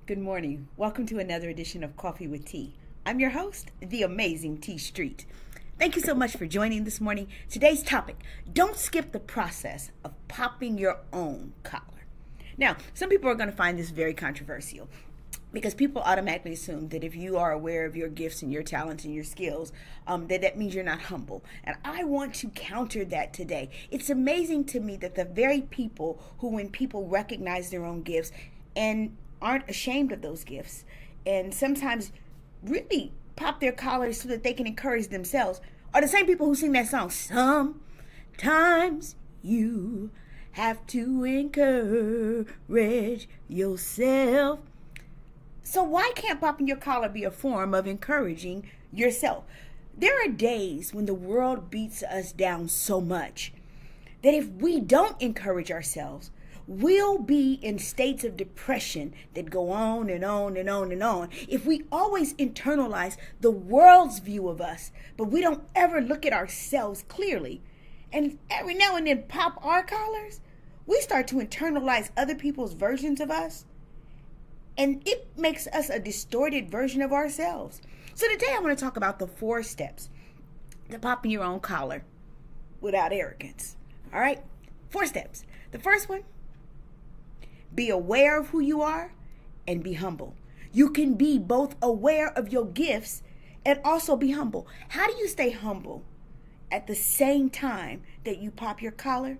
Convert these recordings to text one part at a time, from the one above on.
Good morning. Welcome to another edition of Coffee with Tea. I'm your host, the amazing T Street. Thank you so much for joining this morning. Today's topic, don't skip the process of popping your own collar. Now, some people are going to find this very controversial because people automatically assume that if you are aware of your gifts and your talents and your skills, that means you're not humble. And I want to counter that today. It's amazing to me that the very people who, when people recognize their own gifts and aren't ashamed of those gifts and sometimes really pop their collars so that they can encourage themselves are the same people who sing that song, sometimes you have to encourage yourself. So why can't popping your collar be a form of encouraging yourself? There are days when the world beats us down so much that if we don't encourage ourselves, we'll be in states of depression that go on and on and on and on. If we always internalize the world's view of us, but we don't ever look at ourselves clearly, and every now and then pop our collars, we start to internalize other people's versions of us, and it makes us a distorted version of ourselves. So today I want to talk about the 4 steps to popping your own collar without arrogance. All right? 4 steps. The first one, be aware of who you are and be humble. You can be both aware of your gifts and also be humble. How do you stay humble at the same time that you pop your collar?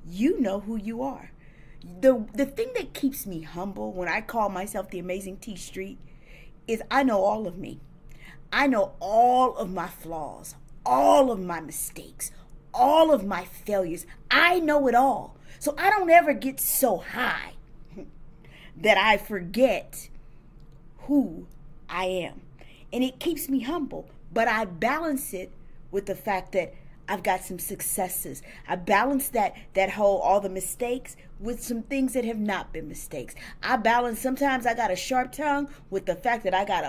You know who you are. The thing that keeps me humble when I call myself the amazing T Street is I know all of me. I know all of my flaws, all of my mistakes, all of my failures. I know it all. So I don't ever get so high that I forget who I am. And it keeps me humble, but I balance it with the fact that I've got some successes. I balance that whole all the mistakes with some things that have not been mistakes. I balance, sometimes I got a sharp tongue with the fact that I got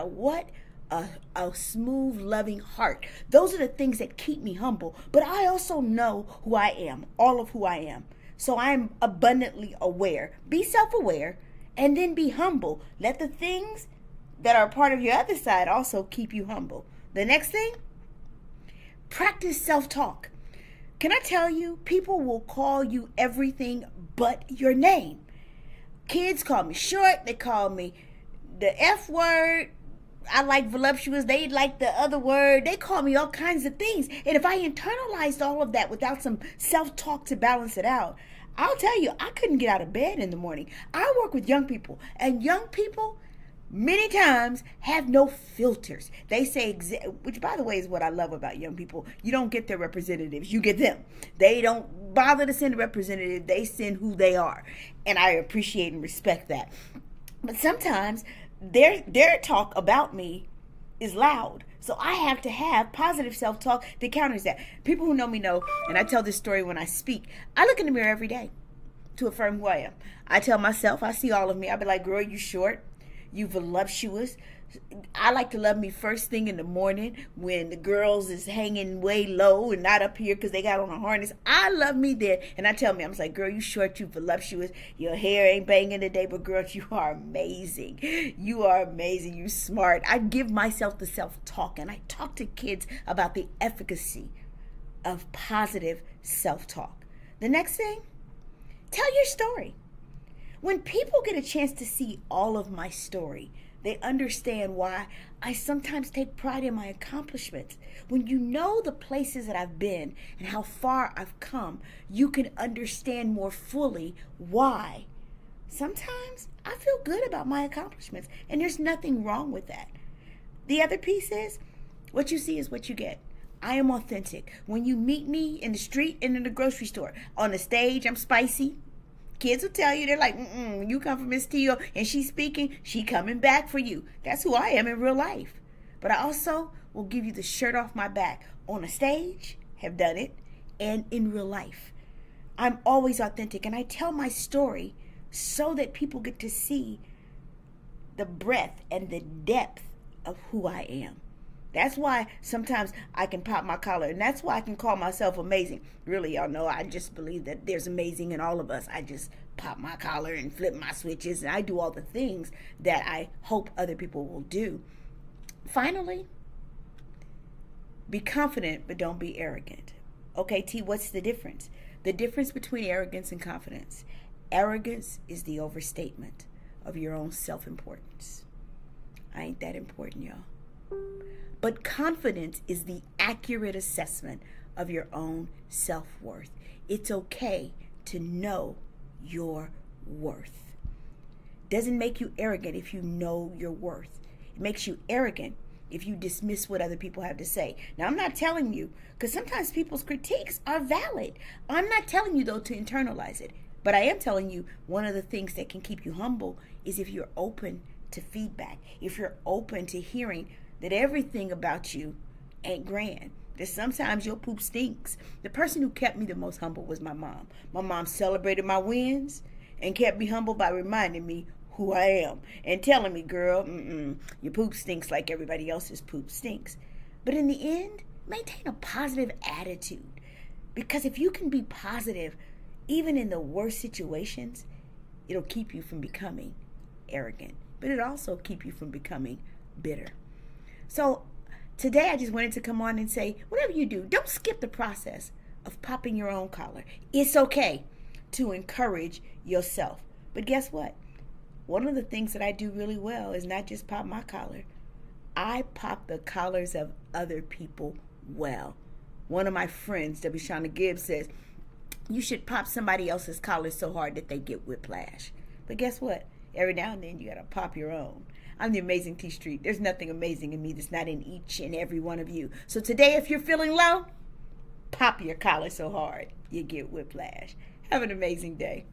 a smooth, loving heart. Those are the things that keep me humble. But I also know who I am, all of who I am. So I'm abundantly aware. Be self-aware and then be humble. Let the things that are part of your other side also keep you humble. The next thing, practice self-talk. Can I tell you, people will call you everything but your name. Kids call me short. They call me the F word. I like voluptuous. They like the other word. They call me all kinds of things. And if I internalized all of that without some self-talk to balance it out, I'll tell you, I couldn't get out of bed in the morning. I work with young people, and young people many times have no filters. They say, which by the way is what I love about young people. You don't get their representatives. You get them. They don't bother to send a representative. They send who they are. And I appreciate and respect that. But sometimes their talk about me is loud. So I have to have positive self-talk that counters that. People who know me know, and I tell this story when I speak, I look in the mirror every day to affirm who I am. I tell myself, I see all of me. I be like, girl, you short, you voluptuous. I like to love me first thing in the morning when the girls is hanging way low and not up here because they got on a harness. I love me there. And I tell me, I'm like, girl, you short, you voluptuous. Your hair ain't banging today, but girl, you are amazing. You are amazing. You smart. I give myself the self-talk, and I talk to kids about the efficacy of positive self-talk. The next thing, tell your story. When people get a chance to see all of my story, they understand why I sometimes take pride in my accomplishments. When you know the places that I've been and how far I've come, you can understand more fully why. Sometimes I feel good about my accomplishments, and there's nothing wrong with that. The other piece is, what you see is what you get. I am authentic. When you meet me in the street and in the grocery store, on the stage, I'm spicy. Kids will tell you, they're like, when you come from Miss Tio and she's speaking, she coming back for you. That's who I am in real life. But I also will give you the shirt off my back on the stage, have done it, and in real life. I'm always authentic, and I tell my story so that people get to see the breadth and the depth of who I am. That's why sometimes I can pop my collar, and that's why I can call myself amazing. Really, y'all know I just believe that there's amazing in all of us. I just pop my collar and flip my switches, and I do all the things that I hope other people will do. Finally, be confident, but don't be arrogant. Okay, T, what's the difference? The difference between arrogance and confidence. Arrogance is the overstatement of your own self-importance. I ain't that important, y'all. But confidence is the accurate assessment of your own self-worth. It's okay to know your worth. Doesn't make you arrogant if you know your worth. It makes you arrogant if you dismiss what other people have to say. Now, I'm not telling you, because sometimes people's critiques are valid. I'm not telling you, though, to internalize it. But I am telling you, one of the things that can keep you humble is if you're open to feedback, if you're open to hearing that everything about you ain't grand, that sometimes your poop stinks. The person who kept me the most humble was my mom. My mom celebrated my wins and kept me humble by reminding me who I am and telling me, girl, your poop stinks like everybody else's poop stinks. But in the end, maintain a positive attitude, because if you can be positive, even in the worst situations, it'll keep you from becoming arrogant, but it also keep you from becoming bitter. So today I just wanted to come on and say, whatever you do, don't skip the process of popping your own collar. It's okay to encourage yourself. But guess what? One of the things that I do really well is not just pop my collar. I pop the collars of other people well. One of my friends, W. Shauna Gibbs, says, you should pop somebody else's collar so hard that they get whiplash. But guess what? Every now and then you got to pop your own. I'm the amazing T Street. There's nothing amazing in me that's not in each and every one of you. So today, if you're feeling low, pop your collar so hard you get whiplash. Have an amazing day.